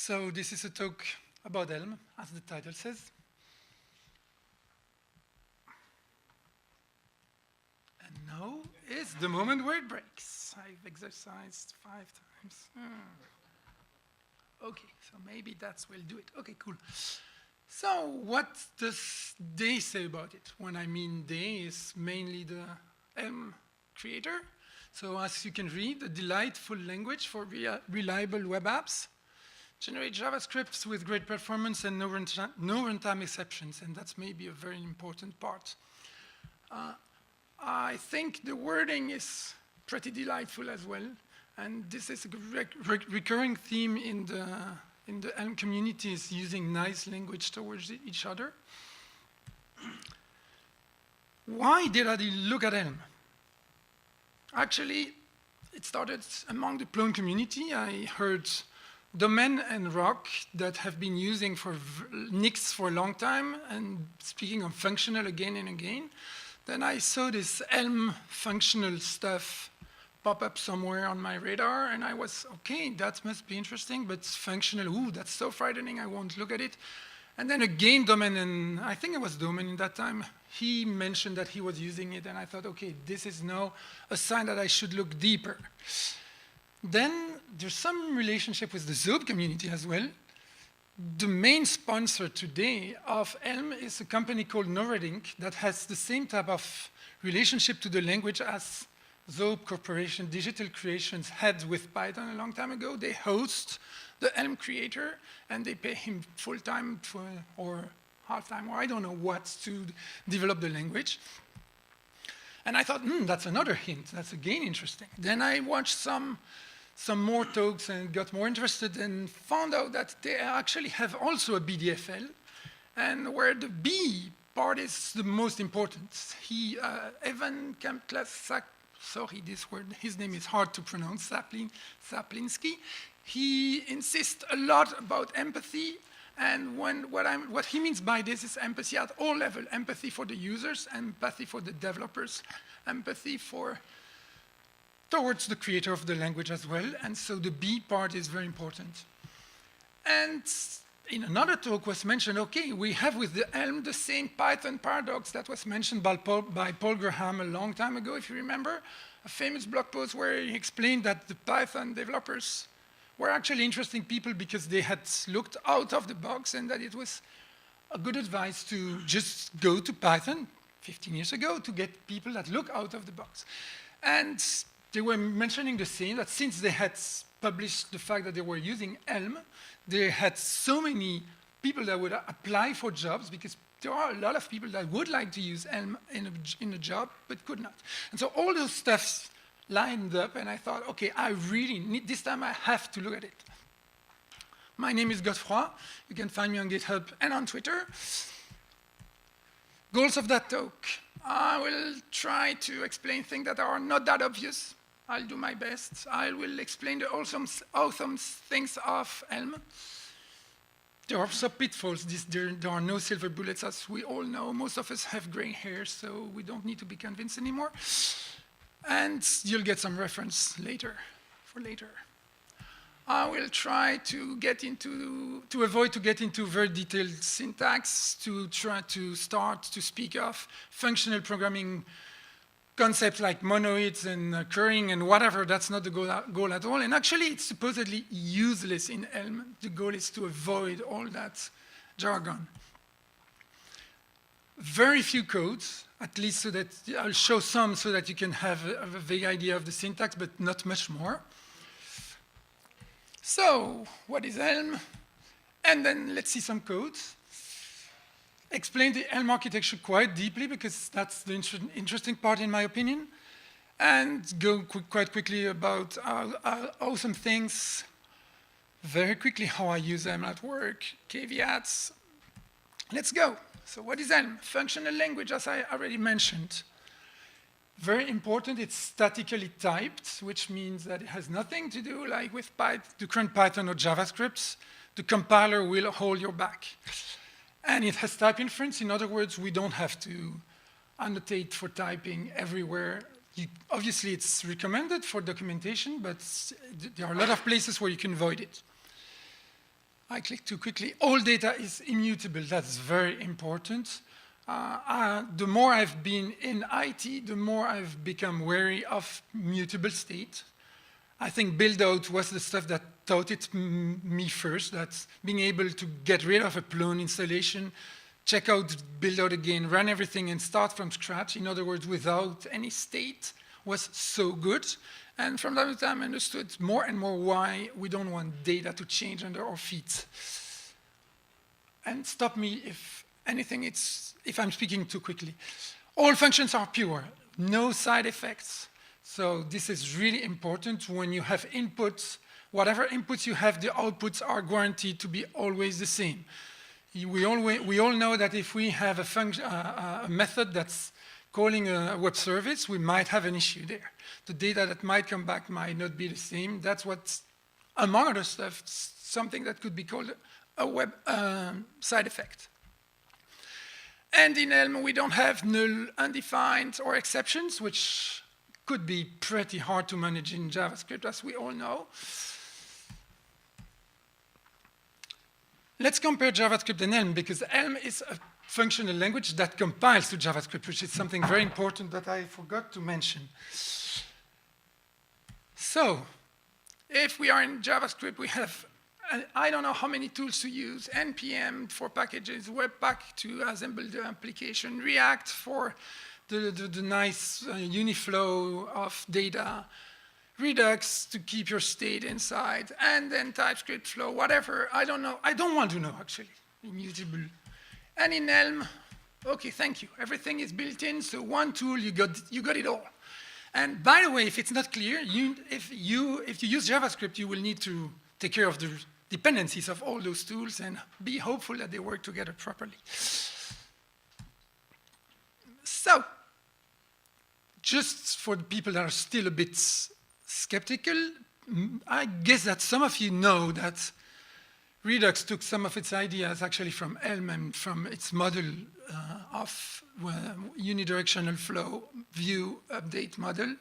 So this is a talk about Elm, as the title says. And now is the moment where it breaks. I've exercised 5 times. Okay, so maybe that will do it. Okay, cool. So what does Day say about it? When I mean Day, is mainly the Elm creator. So as you can read, a delightful language for reliable web apps. Generate JavaScript with great performance and no runtime exceptions, and that's maybe a very important part. I think the wording is pretty delightful as well, and this is a recurring theme in the Elm community, is using nice language towards each other. Why did I look at Elm? Actually, it started among the Plone community. I heard Domain and Rock that have been using for Nix for a long time and speaking of functional again and again. Then I saw this Elm functional stuff pop up somewhere on my radar, and I was, okay, that must be interesting, but functional, ooh, that's so frightening, I won't look at it. And then again, Domain, and I think it was Domain in that time, he mentioned that he was using it, and I thought, okay, this is now a sign that I should look deeper. Then there's some relationship with the Zope community as well. The main sponsor today of Elm is a company called Noredink that has the same type of relationship to the language as Zope Corporation Digital Creations had with Python a long time ago. They host the Elm creator, and they pay him full-time or half-time, or I don't know what, to develop the language. And I thought, that's another hint. That's again interesting. Then I watched some more talks and got more interested and found out that they actually have also a BDFL, and where the B part is the most important. Evan Kemptlas, sorry, this word, his name is hard to pronounce, Saplinski. He insists a lot about empathy, and what he means by this is empathy at all levels: empathy for the users, empathy for the developers, empathy towards the creator of the language as well, and so the B part is very important. And in another talk was mentioned, okay, we have with the Elm the same Python paradox that was mentioned by Paul Graham a long time ago, if you remember, a famous blog post where he explained that the Python developers were actually interesting people because they had looked out of the box, and that it was a good advice to just go to Python 15 years ago to get people that look out of the box. And they were mentioning the same, that since they had published the fact that they were using Elm, they had so many people that would apply for jobs, because there are a lot of people that would like to use Elm in a job, but could not. And so all those stuffs lined up, and I thought, okay, I really need, this time I have to look at it. My name is Godefroid. You can find me on GitHub and on Twitter. Goals of that talk. I will try to explain things that are not that obvious. I'll do my best. I will explain the awesome things of Elm. There are some pitfalls. There are no silver bullets, as we all know. Most of us have gray hair, so we don't need to be convinced anymore. And you'll get some reference later, for later. I will try to avoid to get into very detailed syntax, to try to start to speak of functional programming concepts like monoids and currying and whatever. That's not the goal at all. And actually, it's supposedly useless in Elm. The goal is to avoid all that jargon. Very few codes, at least so that I'll show some so that you can have a vague idea of the syntax, but not much more. So, what is Elm? And then let's see some codes. Explain the Elm architecture quite deeply, because that's the interesting part in my opinion. And go quite quickly about awesome things. Very quickly how I use Elm at work, caveats. Let's go. So what is Elm? Functional language, as I already mentioned. Very important, it's statically typed, which means that it has nothing to do like with the current Python or JavaScript. The compiler will hold your back. And it has type inference. In other words, we don't have to annotate for typing everywhere. Obviously, it's recommended for documentation, but there are a lot of places where you can avoid it. I clicked too quickly. All data is immutable. That's very important. The more I've been in IT, the more I've become wary of mutable state. I think build-out was the stuff that taught it me first, that's being able to get rid of a Plone installation, check out, build out again, run everything and start from scratch. In other words, without any state was so good. And from time to time, I understood more and more why we don't want data to change under our feet. And stop me if anything, if I'm speaking too quickly. All functions are pure, no side effects. So this is really important when you have inputs. Whatever inputs you have, the outputs are guaranteed to be always the same. We all know that if we have a method that's calling a web service, we might have an issue there. The data that might come back might not be the same. That's what's, among other stuff, something that could be called a web side effect. And in Elm, we don't have null, undefined, or exceptions, which could be pretty hard to manage in JavaScript, as we all know. Let's compare JavaScript and Elm, because Elm is a functional language that compiles to JavaScript, which is something very important that I forgot to mention. So, if we are in JavaScript, we have, I don't know how many tools to use, NPM for packages, Webpack to assemble the application, React for the nice uniflow of data, Redux to keep your state inside, and then TypeScript flow, whatever. I don't know. I don't want to know, actually. Immutable. And in Elm, okay, thank you. Everything is built in, so one tool, you got it all. And by the way, if it's not clear, if you use JavaScript, you will need to take care of the dependencies of all those tools and be hopeful that they work together properly. So, just for the people that are still a bit skeptical, I guess that some of you know that Redux took some of its ideas actually from Elm and from its model of unidirectional flow view update model.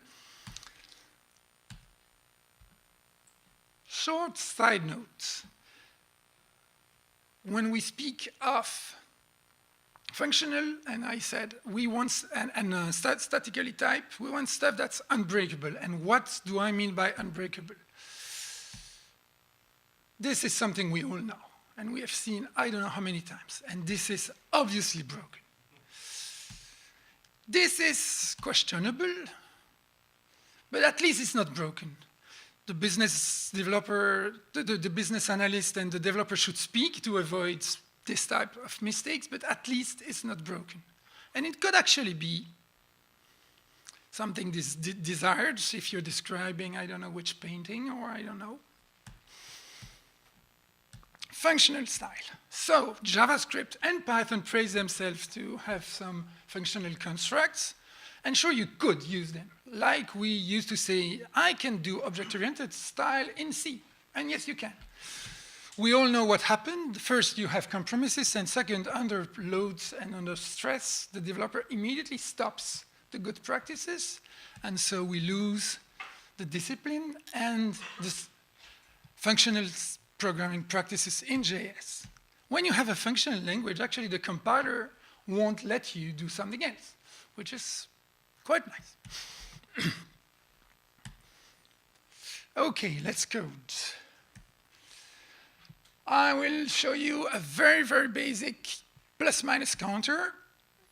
Short side note. When we speak of functional, and I said we want, and statically typed, we want stuff that's unbreakable. And what do I mean by unbreakable? This is something we all know, and we have seen I don't know how many times, and this is obviously broken. This is questionable, but at least it's not broken. The business developer, the business analyst and the developer should speak to avoid this type of mistakes, but at least it's not broken. And it could actually be something desired if you're describing, I don't know which painting, or I don't know. Functional style. So JavaScript and Python praise themselves to have some functional constructs. And sure, you could use them. Like we used to say, I can do object-oriented style in C. And yes, you can. We all know what happened. First, you have compromises, and second, under loads and under stress, the developer immediately stops the good practices, and so we lose the discipline and the functional programming practices in JS. When you have a functional language, actually the compiler won't let you do something else, which is quite nice. Okay, let's code. I will show you a very, very basic plus-minus counter.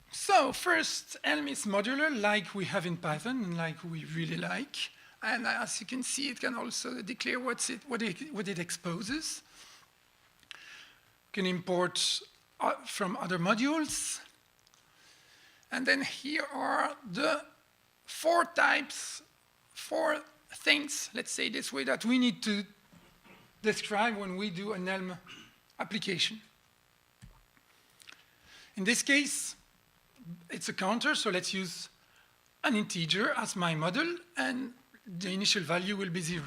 So first, Elm is modular, like we have in Python, and like we really like. And as you can see, it can also declare what it exposes. You can import from other modules. And then here are the four things, let's say this way, that we need to describe when we do an Elm application. In this case, it's a counter, so let's use an integer as my model, and the initial value will be 0.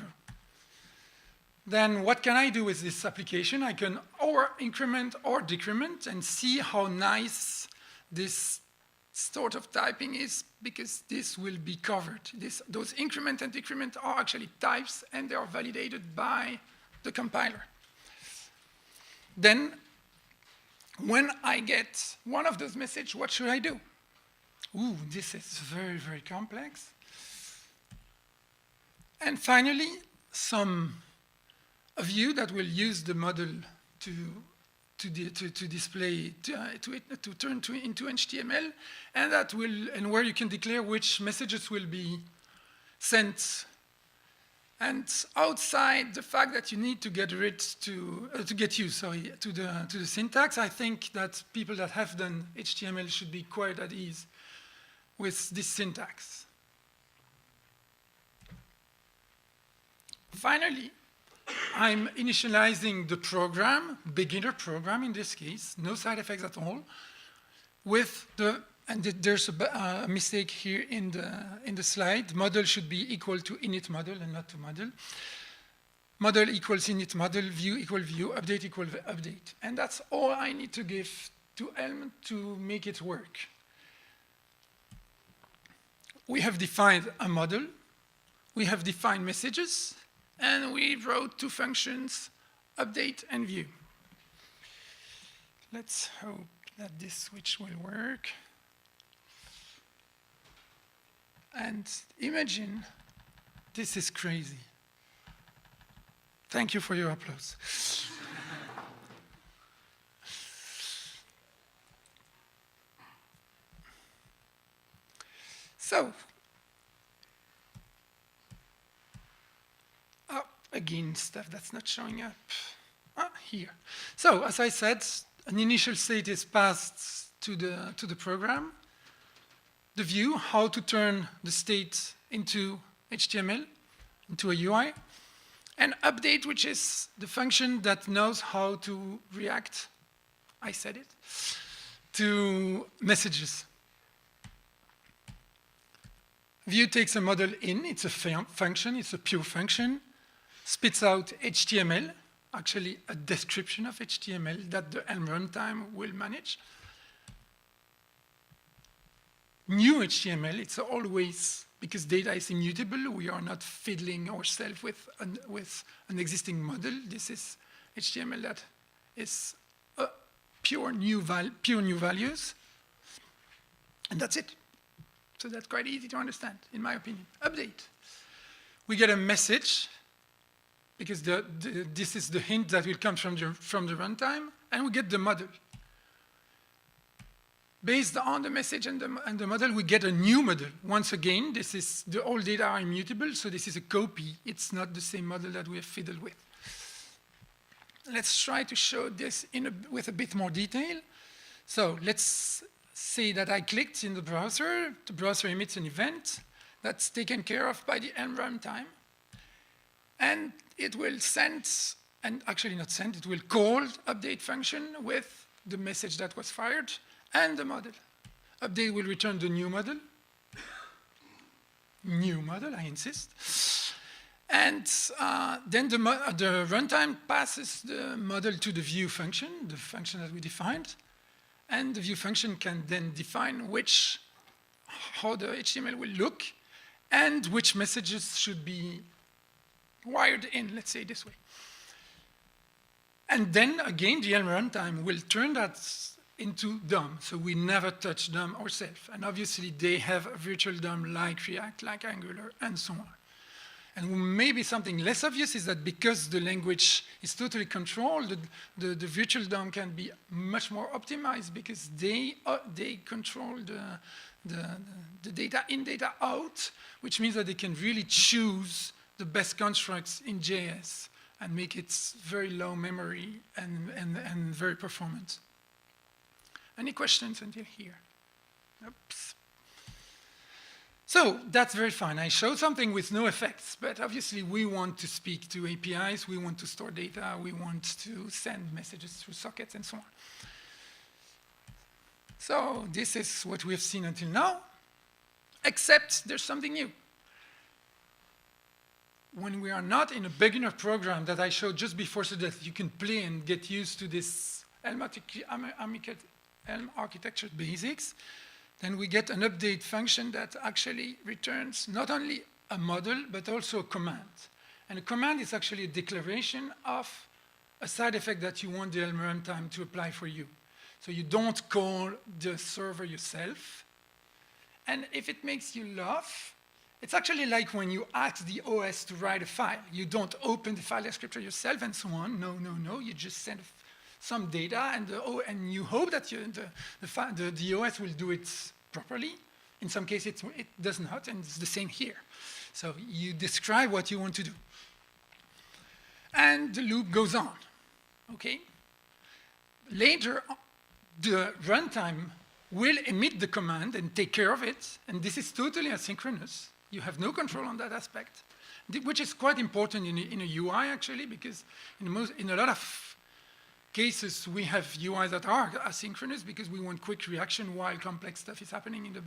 Then what can I do with this application? I can or increment or decrement and see how nice this sort of typing is, because this will be covered. Those increment and decrement are actually types, and they are validated by the compiler. then when I get one of those messages, what should I do? Ooh, this is very, very complex. And finally, some of you that will use the model to display, to turn into HTML, and where you can declare which messages will be sent. And outside the fact that you need to get used to the syntax, I think that people that have done HTML should be quite at ease with this syntax. Finally, I'm initializing the program, beginner program in this case, no side effects at all, with there's a mistake here in the slide. Model should be equal to init model and not to model. Model equals init model, view equal view, update equal update. And that's all I need to give to Elm to make it work. We have defined a model, we have defined messages, and we wrote two functions, update and view. Let's hope that this switch will work. And imagine, this is crazy. Thank you for your applause. So, again, stuff that's not showing up. Here. So, as I said, an initial state is passed to the program. The view, how to turn the state into HTML, into a UI. And update, which is the function that knows how to react, I said it, to messages. View takes a model in, it's a function, it's a pure function, spits out HTML, actually a description of HTML that the Elm runtime will manage. New HTML, it's always, because data is immutable, we are not fiddling ourselves with an existing model. This is HTML that is pure new values, and that's it. So that's quite easy to understand, in my opinion. Update. We get a message, because this is the hint that will come from the runtime, and we get the model. Based on the message and the model, we get a new model. Once again, the old data are immutable, so this is a copy. It's not the same model that we have fiddled with. Let's try to show this with a bit more detail. So let's say that I clicked in the browser emits an event that's taken care of by the Elm runtime. And it will send, and actually not send, it will call update function with the message that was fired and the model. Update will return the new model. New model, I insist. And then the runtime passes the model to the view function, the function that we defined. And the view function can then define how the HTML will look and which messages should be wired in, let's say this way. And then again, the Elm runtime will turn that into DOM, so we never touch DOM ourselves. And obviously, they have a virtual DOM like React, like Angular, and so on. And maybe something less obvious is that because the language is totally controlled, the virtual DOM can be much more optimized because they control the data in, data out, which means that they can really choose the best constructs in JS and make it very low memory and very performant. Any questions until here? Oops. So that's very fine. I showed something with no effects, but obviously we want to speak to APIs, we want to store data, we want to send messages through sockets and so on. So this is what we have seen until now, except there's something new. When we are not in a beginner program that I showed just before so that you can play and get used to this Elm architecture basics, then we get an update function that actually returns not only a model, but also a command. And a command is actually a declaration of a side effect that you want the runtime to apply for you. So you don't call the server yourself. And if it makes you laugh, it's actually like when you ask the OS to write a file. You don't open the file descriptor yourself and so on. No, no, no. You just send some data, and you hope that the OS will do it properly. In some cases, it does not, and it's the same here. So you describe what you want to do. And the loop goes on, okay? Later, the runtime will emit the command and take care of it, and this is totally asynchronous. You have no control on that aspect, which is quite important in a UI, actually, because in a lot of cases, we have UIs that are asynchronous because we want quick reaction while complex stuff is happening in the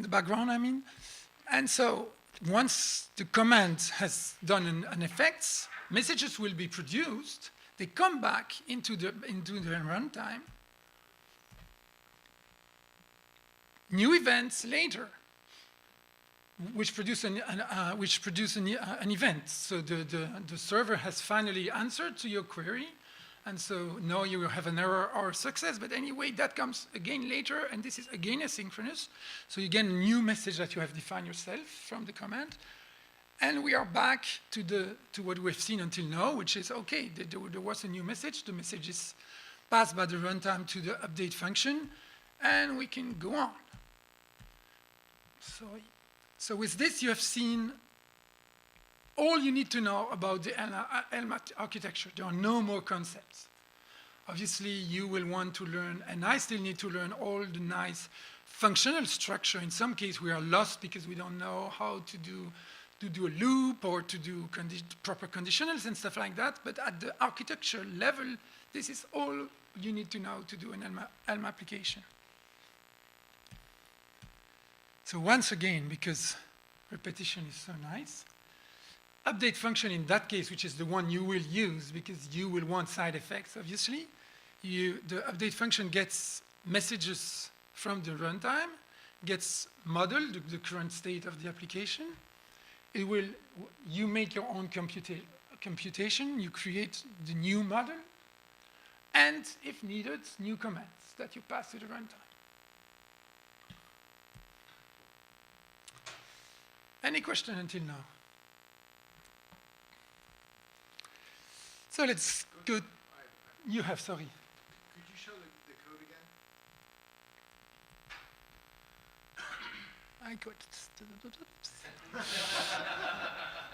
background, I mean. And so once the command has done an effect, messages will be produced. They come back into the runtime. New events later, which produce an event. So the server has finally answered to your query, and so now you will have an error or a success. But anyway, that comes again later, and this is again asynchronous. So you get a new message that you have defined yourself from the command. And we are back to what we've seen until now, which is, okay, there was a new message. The message is passed by the runtime to the update function, and we can go on. So with this, you have seen all you need to know about the Elm architecture. There are no more concepts. Obviously, you will want to learn, and I still need to learn all the nice functional structure. In some cases, we are lost because we don't know how to do a loop or to do proper conditionals and stuff like that. But at the architecture level, this is all you need to know to do an Elm application. So once again, because repetition is so nice, update function in that case, which is the one you will use because you will want side effects, obviously, the update function gets messages from the runtime, gets modeled, the current state of the application. You make your own computation, you create the new model, and if needed, new commands that you pass to the runtime. Any question until now? So let's go. You have, sorry. Could you show the code again? I got it.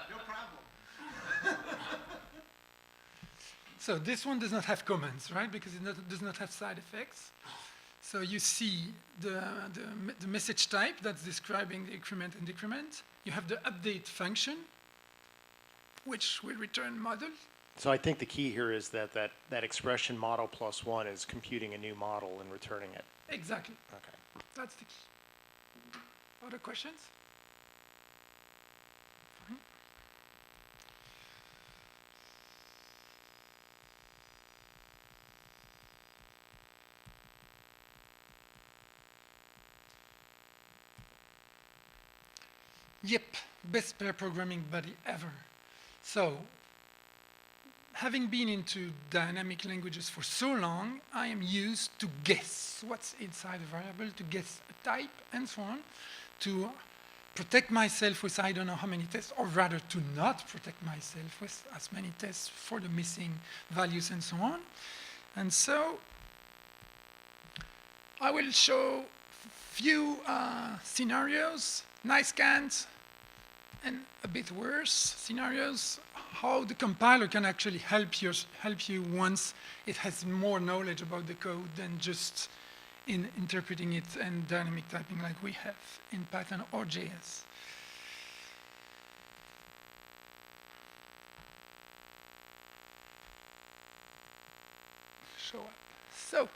No problem. So this one does not have comments, right? Because it does not have side effects. So you see the message type that's describing the increment and decrement. You have the update function, which will return model. So I think the key here is that expression model plus one is computing a new model and returning it. Exactly. Okay. That's the key. Other questions? Fine. Yep, best pair programming buddy ever. So, having been into dynamic languages for so long, I am used to guess what's inside a variable, to guess a type, and so on, to protect myself with I don't know how many tests, or rather to not protect myself with as many tests for the missing values and so on. And so, I will show few scenarios, nice scans, and a bit worse scenarios, how the compiler can actually help you once it has more knowledge about the code than just in interpreting it and dynamic typing like we have in Python or JS. Show up. So,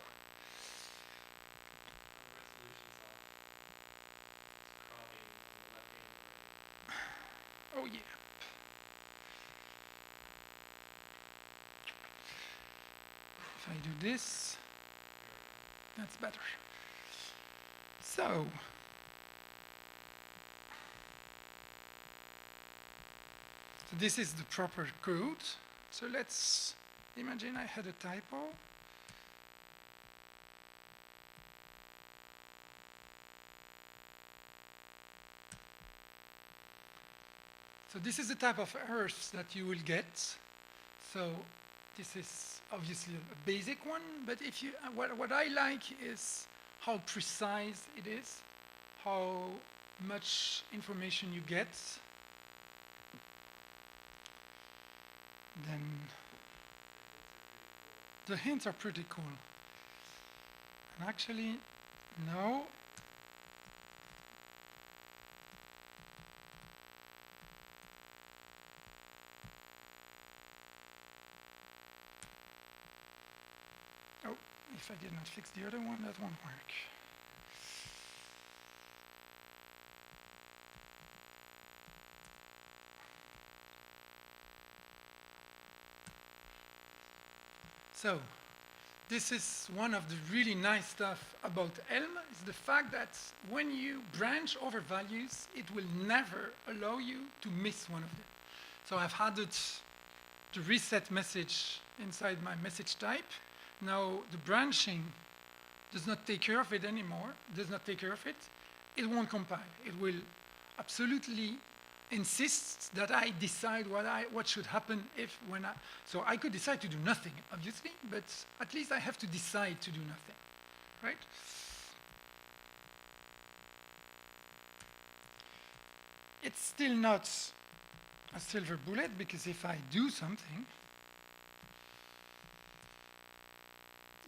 oh yeah. If I do this, that's better. So, this is the proper code. So let's imagine I had a typo. So this is the type of errors that you will get. So this is obviously a basic one, but if you, what I like is how precise it is, how much information you get. Then the hints are pretty cool. And actually, no. Oh, if I did not fix the other one, that won't work. So, this is one of the really nice stuff about Elm, is the fact that when you branch over values, it will never allow you to miss one of them. So I've added the reset message inside my message type. Now the branching does not take care of it anymore, does not take care of it. It won't compile. It will absolutely insist that I decide what should happen so I could decide to do nothing, obviously, but at least I have to decide to do nothing, right? It's still not a silver bullet, because if I do something,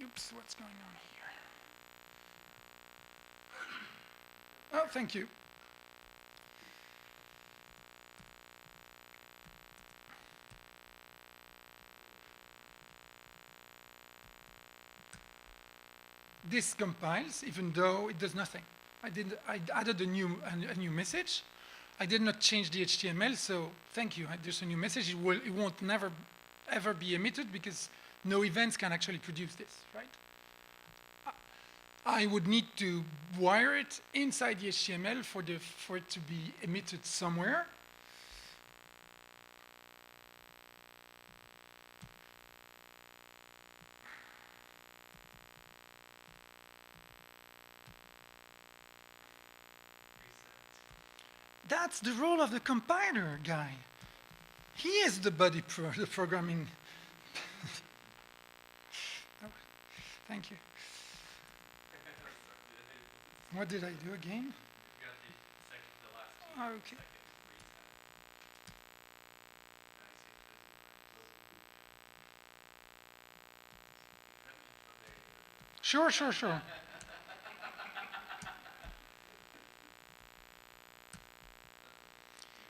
oops, what's going on here? Oh, thank you. This compiles, even though it does nothing. I added a new message. I did not change the HTML, so thank you. There's a new message. It won't never ever be emitted, because no events can actually produce this, right? I would need to wire it inside the HTML for it to be emitted somewhere. That's the role of the compiler guy. He is the the programming. Oh, thank you. What did I do again? You got the last key. Oh, okay. Second reset. Sure.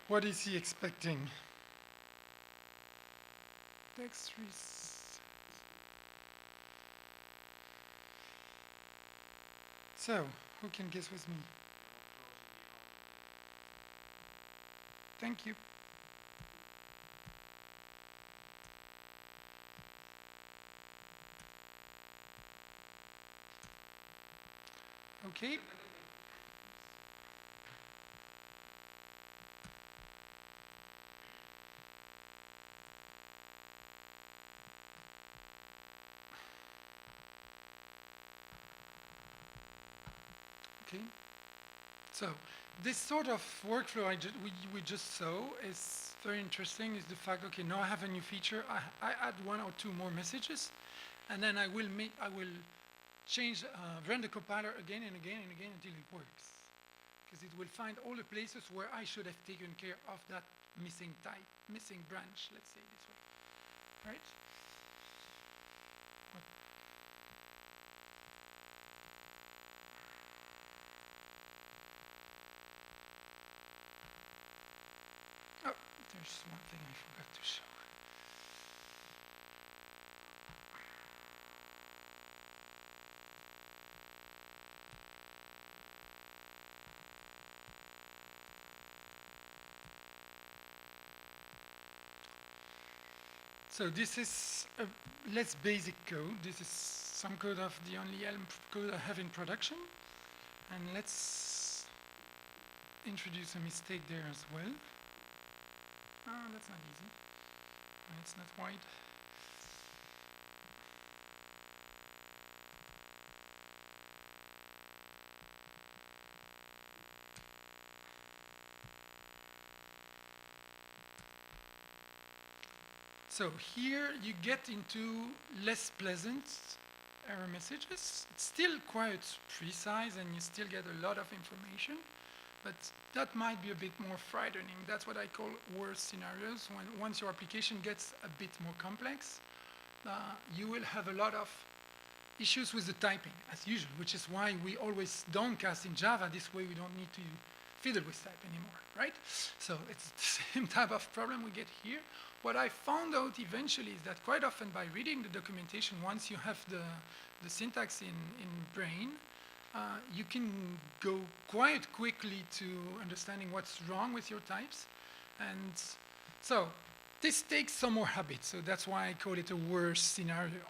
What is he expecting? Day3. So, who can guess with me? Thank you. Okay. Okay. So this sort of workflow we just saw is very interesting. Is the fact, okay, now I have a new feature. I add one or two more messages, and then I will change, run the compiler again and again and again until it works, because it will find all the places where I should have taken care of that missing branch. Let's say this way, right? There's one thing I forgot to show. So this is a less basic code. This is some code of the only Elm code I have in production. And let's introduce a mistake there as well. Oh, that's not easy. And it's not wide. So here you get into less pleasant error messages. It's still quite precise and you still get a lot of information, but that might be a bit more frightening. That's what I call worst scenarios. Once your application gets a bit more complex, you will have a lot of issues with the typing, as usual, which is why we always downcast in Java. This way we don't need to fiddle with type anymore, right? So it's the same type of problem we get here. What I found out eventually is that quite often by reading the documentation, once you have the syntax in brain, you can go quite quickly to understanding what's wrong with your types. And so this takes some more habit, so that's why I call it a worst scenario.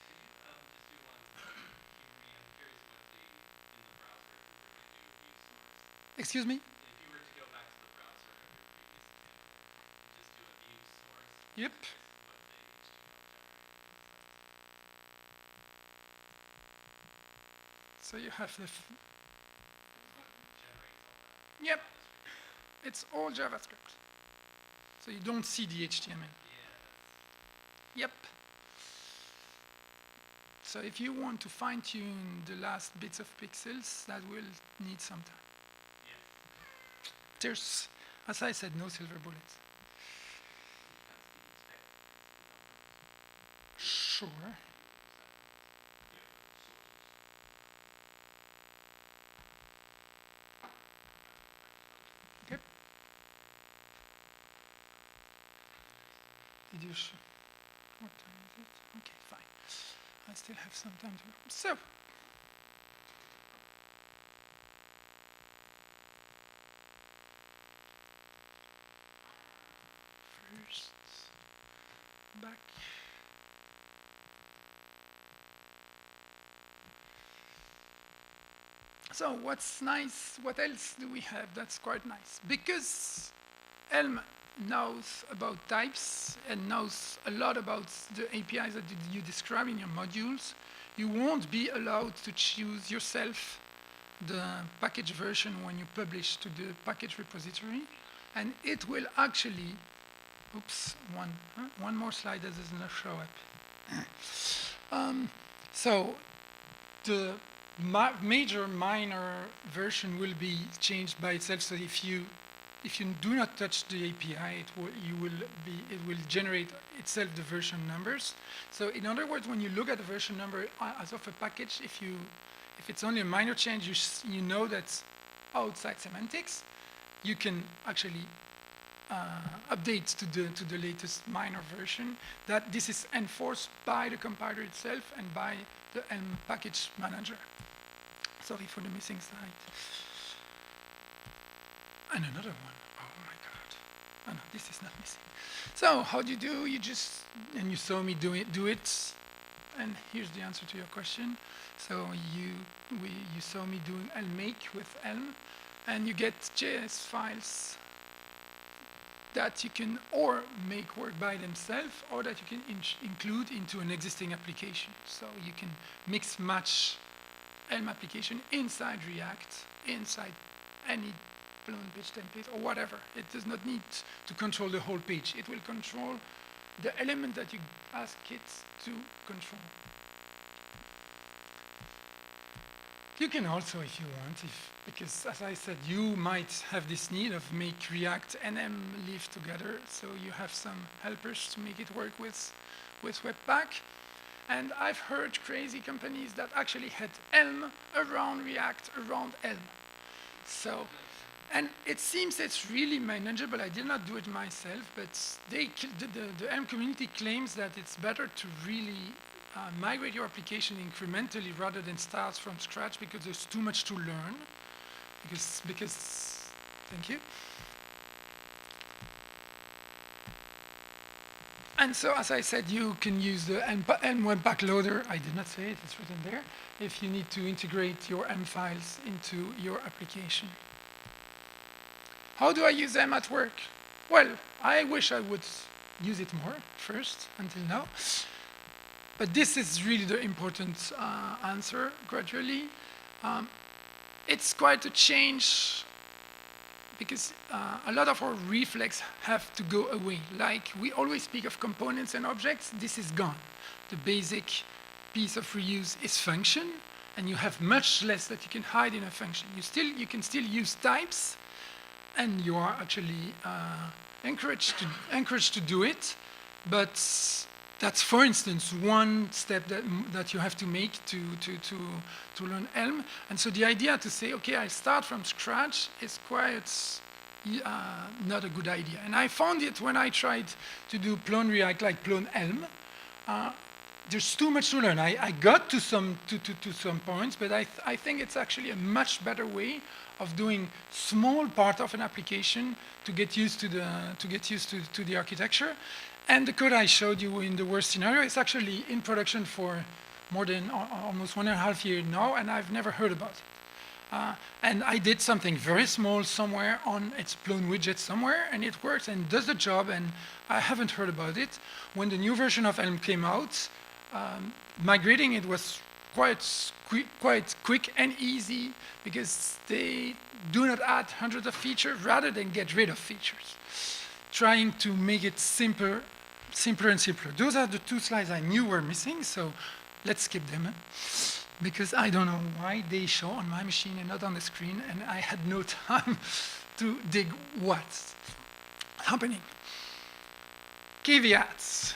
Could you just do one? I'm curious what the in the browser if we were to do a view source. Excuse me? If you were to go back to the browser of your previous example, just do a view source. Yep. What the HTML generates. So you have the, What generates all that? yep, JavaScript. it's all JavaScript. So you don't see the HTML. Yeah, that's Yep. So if you want to fine-tune the last bits of pixels, that will need some time. yes. There's, as I said, no silver bullets. Sure. Okay. Did you what time is it? Okay, fine. I still have some time to. So. First, back. So what's nice, what else do we have that's quite nice? Because Elm knows about types and knows a lot about the APIs that you describe in your modules, you won't be allowed to choose yourself the package version when you publish to the package repository, and it will actually, oops, one more slide that doesn't show up. So the major minor version will be changed by itself. So if you do not touch the API, it will generate itself the version numbers. So in other words, when you look at the version number as of a package, if it's only a minor change, you know that's outside semantics. You can actually update to the latest minor version. That this is enforced by the compiler itself and by the Elm package manager. Sorry for the missing slide. And another one. Oh my God. Oh no, this is not missing. So how do you do? You just, and you saw me do it. And here's the answer to your question. So you saw me doing Elmmake with Elm, and you get JS files that you can or make work by themselves, or that you can include into an existing application. So you can mix match Elm application inside React, inside any Plone page template or whatever. It does not need to control the whole page. It will control the element that you ask it to control. You can also, if you want, because as I said, you might have this need of make React and Elm live together, so you have some helpers to make it work with Webpack. And I've heard crazy companies that actually had Elm around React, around Elm. So, and it seems it's really manageable. I did not do it myself, but the Elm community claims that it's better to really migrate your application incrementally rather than start from scratch, because there's too much to learn. Because thank you. And so, as I said, you can use the Elm Webpack loader. I did not say it, it's written there. If you need to integrate your Elm files into your application. How do I use them at work? Well, I wish I would use it more first until now. But this is really the important answer gradually. It's quite a change because a lot of our reflex have to go away. Like we always speak of components and objects, this is gone. The basic piece of reuse is function, and you have much less that you can hide in a function. You can still use types, and you are actually encouraged to do it, but that's, for instance, one step that you have to make to learn Elm. And so the idea to say, okay, I start from scratch is quite not a good idea. And I found it when I tried to do Plone React like Plone Elm. There's too much to learn. I got to some points, but I think it's actually a much better way of doing small part of an application to get used to the architecture. And the code I showed you in the worst scenario is actually in production for more than almost 1.5 years now, and I've never heard about it. And I did something very small somewhere on its Plone widget somewhere, and it works and does the job, and I haven't heard about it. When the new version of Elm came out, migrating it was quite quick and easy, because they do not add hundreds of features rather than get rid of features, trying to make it simpler and simpler. Those are the two slides I knew were missing, so let's skip them, because I don't know why they show on my machine and not on the screen, and I had no time to dig what's happening. Caveats.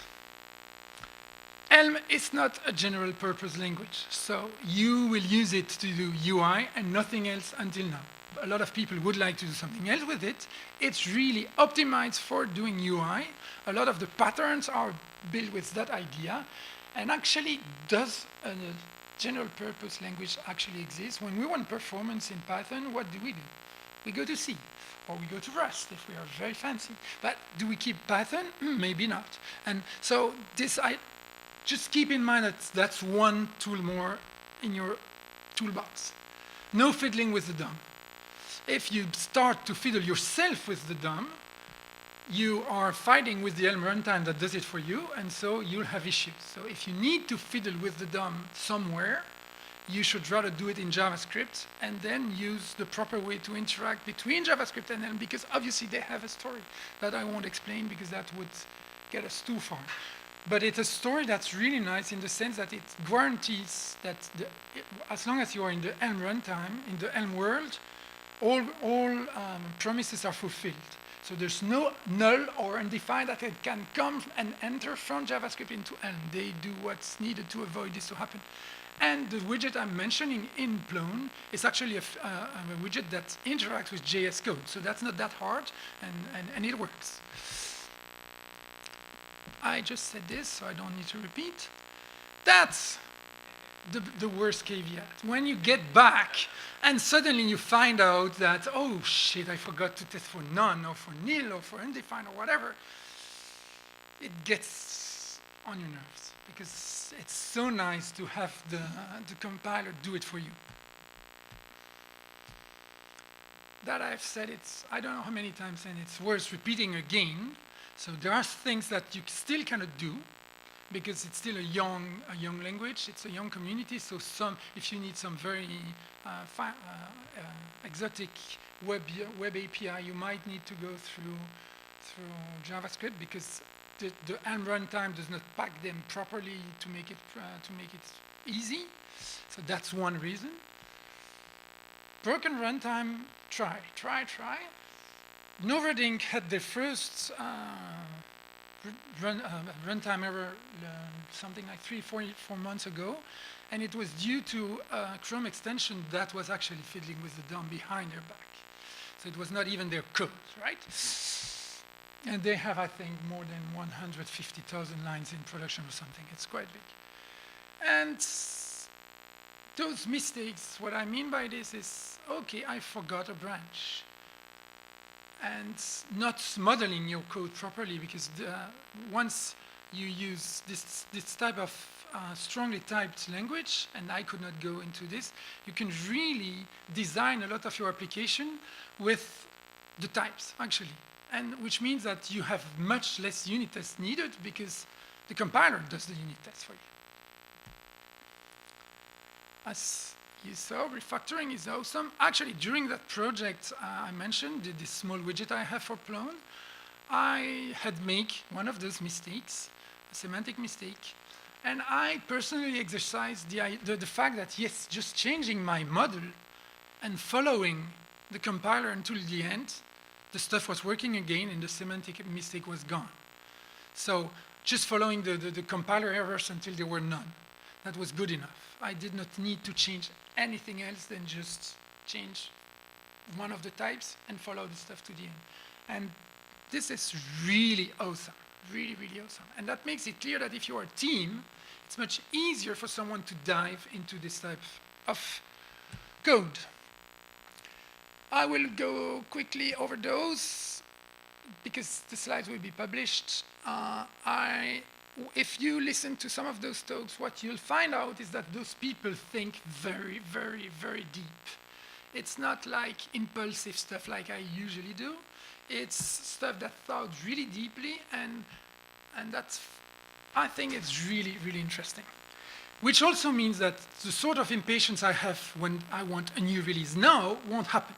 Elm is not a general purpose language, so you will use it to do UI and nothing else until now. A lot of people would like to do something else with it. It's really optimized for doing UI. A lot of the patterns are built with that idea. And actually, does a general purpose language actually exist? When we want performance in Python, what do? We go to C, or we go to Rust if we are very fancy. But do we keep Python? Maybe not. And so just keep in mind that that's one tool more in your toolbox. No fiddling with the DOM. If you start to fiddle yourself with the DOM, you are fighting with the Elm runtime that does it for you, and so you'll have issues. So if you need to fiddle with the DOM somewhere, you should rather do it in JavaScript and then use the proper way to interact between JavaScript and Elm, because obviously they have a story that I won't explain because that would get us too far. But it's a story that's really nice in the sense that it guarantees that as long as you are in the Elm runtime, in the Elm world, all promises are fulfilled. So there's no null or undefined that it can come and enter from JavaScript into Elm. They do what's needed to avoid this to happen. And the widget I'm mentioning in Plone is actually a widget that interacts with JS code. So that's not that hard, and it works. I just said this, so I don't need to repeat. That's the worst caveat. When you get back and suddenly you find out that, oh shit, I forgot to test for none or for nil or for undefined or whatever, it gets on your nerves because it's so nice to have the compiler do it for you. That I've said it's, I don't know how many times, and it's worth repeating again. So there are things that you still cannot do, because it's still a young language, it's a young community, so if you need some very exotic web API, you might need to go through JavaScript, because the Elm runtime does not pack them properly to make it easy. So that's one reason. Broken runtime, try. Noverdink had their first runtime error something like 4 months ago, and it was due to a Chrome extension that was actually fiddling with the DOM behind their back. So it was not even their code, right? And they have, I think, more than 150,000 lines in production or something. It's quite big. And those mistakes, what I mean by this is, okay, I forgot a branch. And not modeling your code properly, because once you use this type of strongly typed language, and I could not go into this, you can really design a lot of your application with the types, actually. And which means that you have much less unit tests needed, because the compiler does the unit tests for you. you saw, refactoring is awesome. Actually, during that project I mentioned, this small widget I have for Plone, I had made one of those mistakes, a semantic mistake, and I personally exercised the fact that, yes, just changing my model and following the compiler until the end, the stuff was working again and the semantic mistake was gone. So just following the compiler errors until there were none. That was good enough. I did not need to change anything else than just change one of the types and follow the stuff to the end. And this is really awesome, really, really awesome. And that makes it clear that if you're a team, it's much easier for someone to dive into this type of code. I will go quickly over those because the slides will be published. If you listen to some of those talks, what you'll find out is that those people think very, very, very deep. It's not like impulsive stuff like I usually do. It's stuff that thought really deeply, and that's, I think it's really, really interesting. Which also means that the sort of impatience I have when I want a new release now won't happen,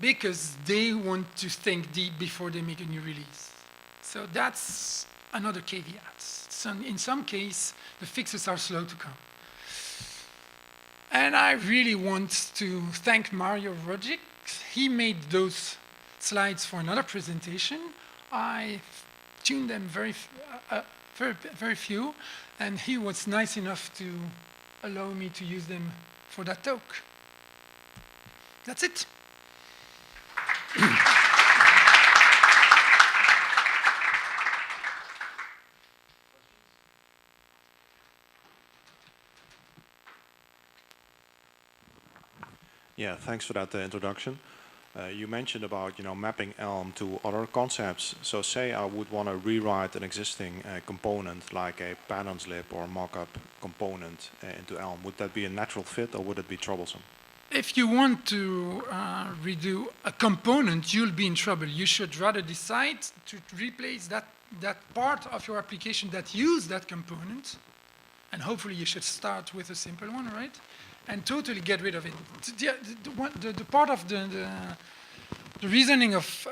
because they want to think deep before they make a new release. So that's another caveat. So in some case, the fixes are slow to come. And I really want to thank Mario Rogic. He made those slides for another presentation. I tuned them very few, and he was nice enough to allow me to use them for that talk. That's it. Yeah, thanks for that introduction. You mentioned about mapping Elm to other concepts. So say I would want to rewrite an existing component like a pattern slip or mockup component into Elm. Would that be a natural fit or would it be troublesome? If you want to redo a component, you'll be in trouble. You should rather decide to replace that part of your application that use that component, and hopefully you should start with a simple one, right? And totally get rid of it. The part of the reasoning of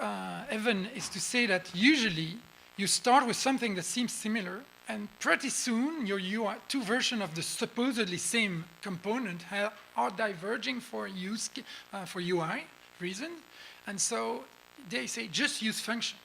Evan is to say that usually you start with something that seems similar, and pretty soon your UI, two versions of the supposedly same component are diverging for UI reason. And so they say just use functions,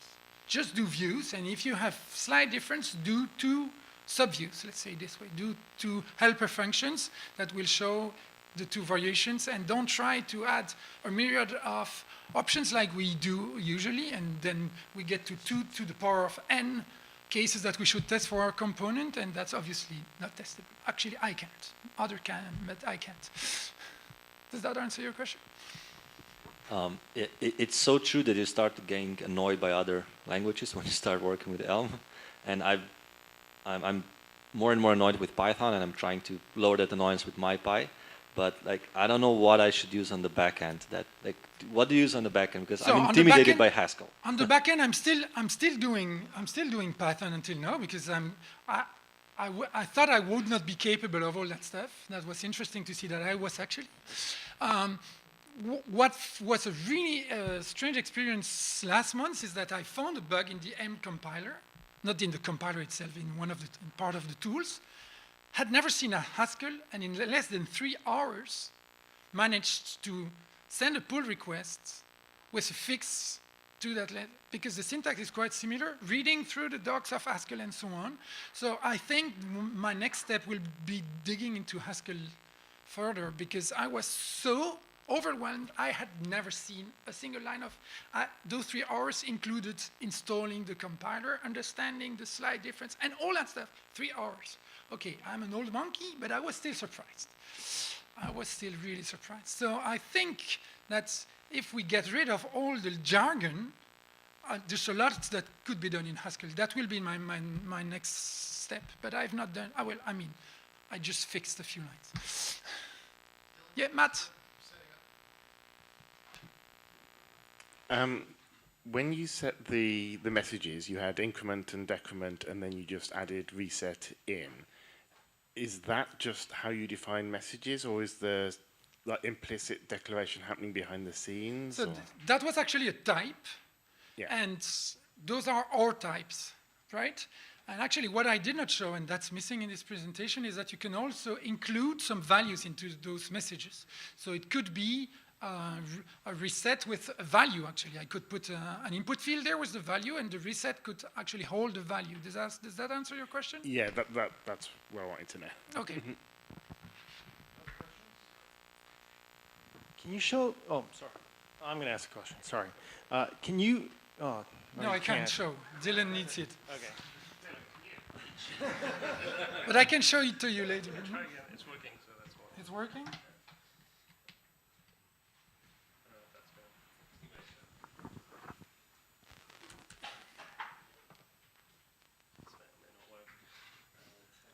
just do views, and if you have slight difference, do two subviews, let's say this way, do two helper functions that will show the two variations, and don't try to add a myriad of options like we do usually, and then we get to 2 to the power of n cases that we should test for our component, and that's obviously not tested. Actually, I can't. Other can, but I can't. Does that answer your question? It's so true that you start getting annoyed by other languages when you start working with Elm, and I'm more and more annoyed with Python, and I'm trying to lower that annoyance with MyPy. But like, I don't know what I should use on the back end. What do you use on the back end? Because So I'm intimidated by Haskell. On the back end, I'm still doing Python until now, because I thought I would not be capable of all that stuff. That was interesting to see that I was actually. What was a really strange experience last month is that I found a bug in the M compiler, not in the compiler itself, in one of the part of the tools. Had never seen a Haskell, and in less than 3 hours managed to send a pull request with a fix to that, because the syntax is quite similar, reading through the docs of Haskell and so on. So I think my next step will be digging into Haskell further, because I was so overwhelmed. I had never seen a single line of those 3 hours included installing the compiler, understanding the slight difference, and all that stuff. 3 hours. Okay, I'm an old monkey, but I was still surprised. I was still really surprised. So I think that if we get rid of all the jargon, there's a lot that could be done in Haskell. That will be my next step, but I've not done, I just fixed a few lines. Yeah, Matt? When you set the messages, you had increment and decrement, and then you just added reset in. Is that just how you define messages, or is there like implicit declaration happening behind the scenes? So or- that was actually a type, Yeah. and those are our types, right? And actually what I did not show, and that's missing in this presentation, is that you can also include some values into those messages. So it could be a reset with a value, actually. I could put an input field there with the value, and the reset could actually hold the value. Does that answer your question? Yeah, that's what I wanted to know. Okay. Can you show? Oh, sorry. I'm going to ask a question. Sorry. Can you? Oh, No, you I can't can't. show. Dylan needs it. Okay. But I can show it to you later. It's working, so that's why. It's working?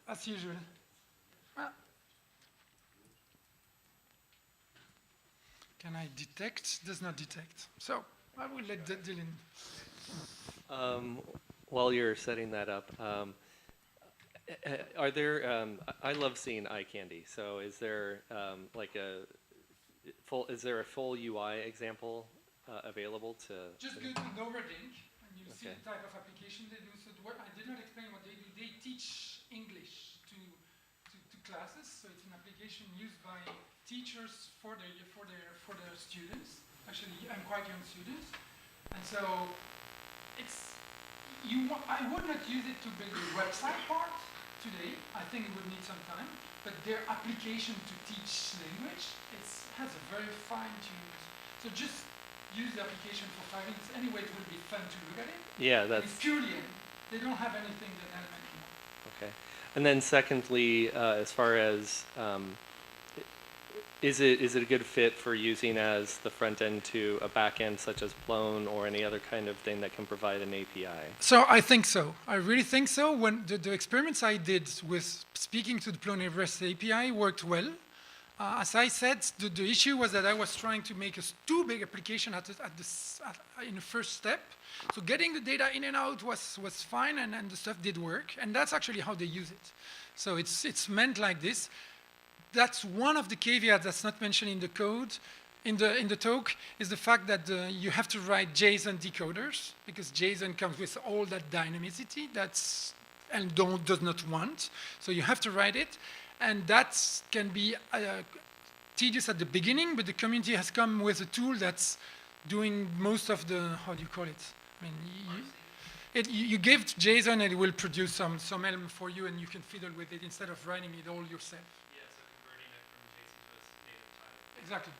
As usual. Ah. Can I detect? Does not detect. So I will let Dylan. While you're setting that up, are there? I love seeing eye candy. So is there like a full UI example available to? Just go to Noordink and you'll see Okay. the type of application they do. So I did not explain what they do. They teach English to classes. So it's an application used by teachers for their students. Actually, I'm quite young students, and so I would not use it to build the website part today. I think it would need some time. But their application to teach language has a very fine-tuned. So just use the application for 5 minutes. Anyway, it will be fun to look at it. Yeah, It's that's purely they don't have anything that element more. okay. And then secondly, as far as is it a good fit for using as the front end to a back end such as Plone or any other kind of thing that can provide an API? So I think so. I really think so. When the experiments I did with speaking to the Plone REST API worked well. As I said, the issue was that I was trying to make a too big application in the first step. So getting the data in and out was fine, and the stuff did work. And that's actually how they use it. So it's meant like this. That's one of the caveats that's not mentioned in the code, in the talk, is the fact that you have to write JSON decoders, because JSON comes with all that dynamicity and does not want. So you have to write it. And that can be tedious at the beginning, but the community has come with a tool that's doing most of the, how do you call it? I mean, you give JSON and it will produce some element for you, and you can fiddle with it instead of writing it all yourself. Yeah, so converting it from JSON to its native type. Exactly.